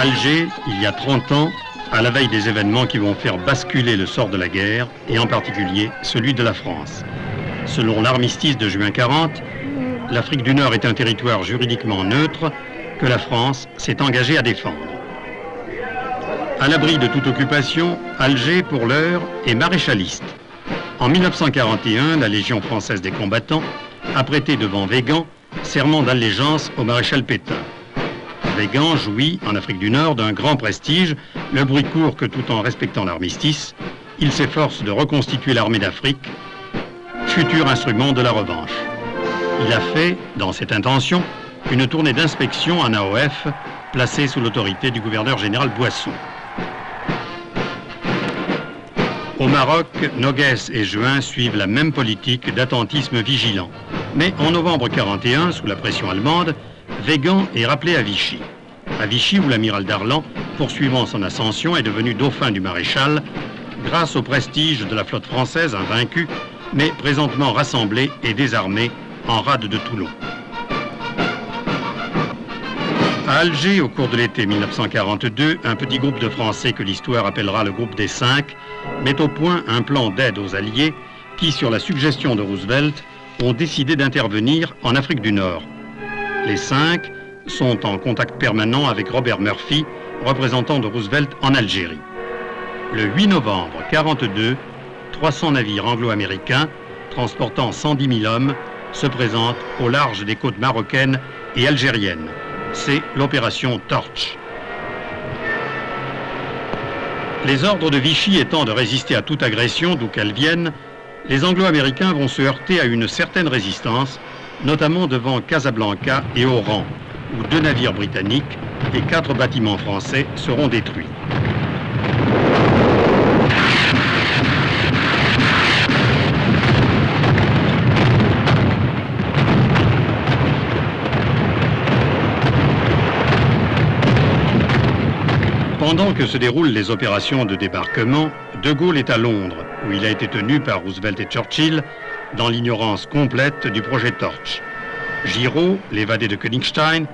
Alger, il y a 30 ans, à la veille des événements qui vont faire basculer le sort de la guerre, et en particulier celui de la France. Selon l'armistice de juin 40, l'Afrique du Nord est un territoire juridiquement neutre que la France s'est engagée à défendre. À l'abri de toute occupation, Alger, pour l'heure, est maréchaliste. En 1941, la Légion française des combattants a prêté devant Végan serment d'allégeance au maréchal Pétain. Végan jouit, en Afrique du Nord, d'un grand prestige. Le bruit court que tout en respectant l'armistice, il s'efforce de reconstituer l'armée d'Afrique, futur instrument de la revanche. Il a fait, dans cette intention, une tournée d'inspection en AOF, placée sous l'autorité du gouverneur général Boisson. Au Maroc, Noguès et Juin suivent la même politique d'attentisme vigilant. Mais en novembre 41, sous la pression allemande, Végan est rappelé à Vichy. À Vichy, où l'amiral Darlan, poursuivant son ascension, est devenu dauphin du maréchal, grâce au prestige de la flotte française invaincue, mais présentement rassemblée et désarmée en rade de Toulon. À Alger, au cours de l'été 1942, un petit groupe de Français que l'histoire appellera le groupe des 5 met au point un plan d'aide aux Alliés qui, sur la suggestion de Roosevelt, ont décidé d'intervenir en Afrique du Nord. Les 5 sont en contact permanent avec Robert Murphy, représentant de Roosevelt en Algérie. Le 8 novembre 1942, 300 navires anglo-américains, transportant 110 000 hommes, se présentent au large des côtes marocaines et algériennes. C'est l'opération Torch. Les ordres de Vichy étant de résister à toute agression, d'où qu'elle vienne, les Anglo-Américains vont se heurter à une certaine résistance, notamment devant Casablanca et Oran, où 2 navires britanniques et 4 bâtiments français seront détruits. Pendant que se déroulent les opérations de débarquement, De Gaulle est à Londres, où il a été tenu par Roosevelt et Churchill dans l'ignorance complète du projet Torch. Giraud, l'évadé de Königstein,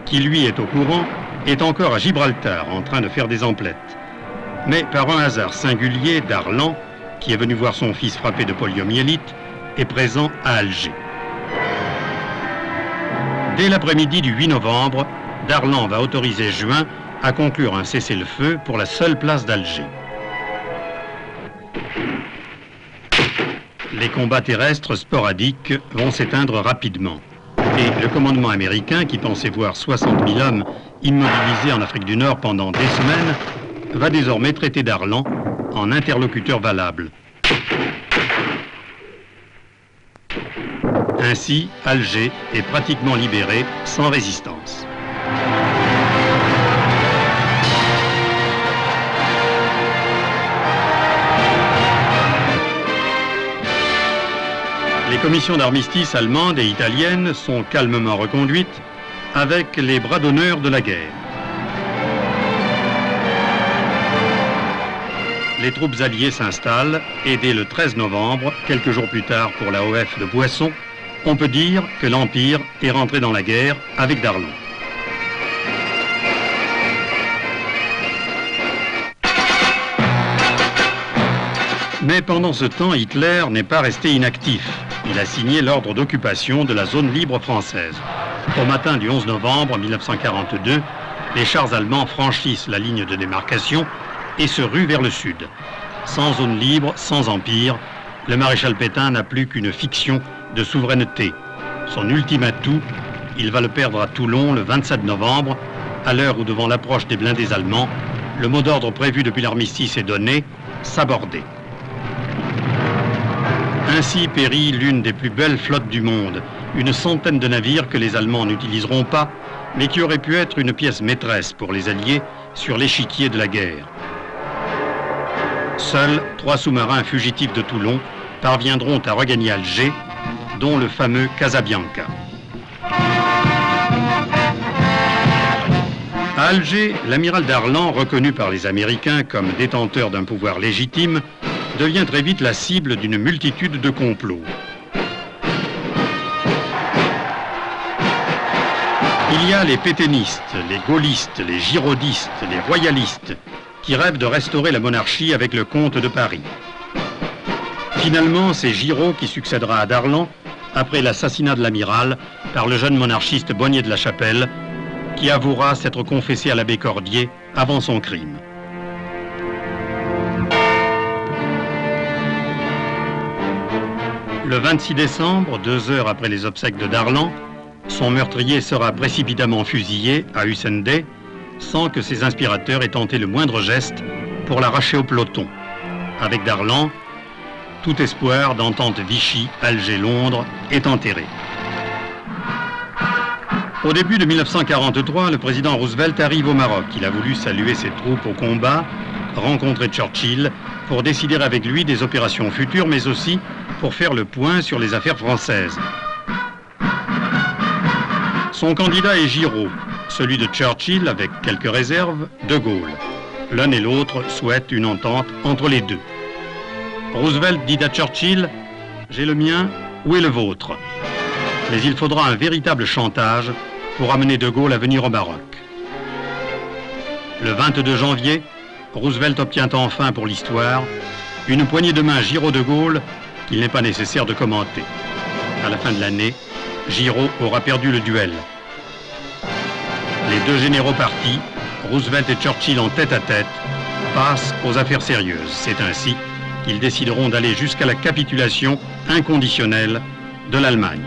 qui lui est au courant, est encore à Gibraltar en train de faire des emplettes. Mais par un hasard singulier, Darlan, qui est venu voir son fils frappé de poliomyélite, est présent à Alger. Dès l'après-midi du 8 novembre, Darlan va autoriser Juin à conclure un cessez-le-feu pour la seule place d'Alger. Les combats terrestres sporadiques vont s'éteindre rapidement. Et le commandement américain, qui pensait voir 60 000 hommes immobilisés en Afrique du Nord pendant des semaines, va désormais traiter Darlan en interlocuteur valable. Ainsi, Alger est pratiquement libéré sans résistance. Les commissions d'armistice allemandes et italiennes sont calmement reconduites avec les bras d'honneur de la guerre. Les troupes alliées s'installent et dès le 13 novembre, quelques jours plus tard pour la OF de Boisson, on peut dire que l'Empire est rentré dans la guerre avec Darlan. Mais pendant ce temps, Hitler n'est pas resté inactif. Il a signé l'ordre d'occupation de la zone libre française. Au matin du 11 novembre 1942, les chars allemands franchissent la ligne de démarcation et se ruent vers le sud. Sans zone libre, sans empire, le maréchal Pétain n'a plus qu'une fiction de souveraineté. Son ultime atout, il va le perdre à Toulon le 27 novembre, à l'heure où, devant l'approche des blindés allemands, le mot d'ordre prévu depuis l'armistice est donné, s'aborder. Ainsi périt l'une des plus belles flottes du monde, une centaine de navires que les Allemands n'utiliseront pas, mais qui aurait pu être une pièce maîtresse pour les Alliés sur l'échiquier de la guerre. Seuls 3 sous-marins fugitifs de Toulon parviendront à regagner Alger, dont le fameux Casabianca. À Alger, l'amiral Darlan, reconnu par les Américains comme détenteur d'un pouvoir légitime, devient très vite la cible d'une multitude de complots. Il y a les pétainistes, les gaullistes, les girodistes, les royalistes qui rêvent de restaurer la monarchie avec le comte de Paris. Finalement, c'est Giraud qui succédera à Darlan après l'assassinat de l'amiral par le jeune monarchiste Bonnier de la Chapelle, qui avouera s'être confessé à l'abbé Cordier avant son crime. Le 26 décembre, 2 heures après les obsèques de Darlan, son meurtrier sera précipitamment fusillé à Hussendey sans que ses inspirateurs aient tenté le moindre geste pour l'arracher au peloton. Avec Darlan, tout espoir d'entente Vichy, Alger, Londres est enterré. Au début de 1943, le président Roosevelt arrive au Maroc. Il a voulu saluer ses troupes au combat, rencontrer Churchill pour décider avec lui des opérations futures, mais aussi pour faire le point sur les affaires françaises. Son candidat est Giraud, celui de Churchill, avec quelques réserves, de Gaulle. L'un et l'autre souhaitent une entente entre les deux. Roosevelt dit à Churchill « J'ai le mien, où est le vôtre ?» Mais il faudra un véritable chantage pour amener de Gaulle à venir au Maroc. Le 22 janvier, Roosevelt obtient enfin pour l'histoire une poignée de main Giraud-de Gaulle qu'il n'est pas nécessaire de commenter. À la fin de l'année, Giraud aura perdu le duel. Les deux généraux partis, Roosevelt et Churchill en tête-à-tête, passent aux affaires sérieuses. C'est ainsi qu'ils décideront d'aller jusqu'à la capitulation inconditionnelle de l'Allemagne.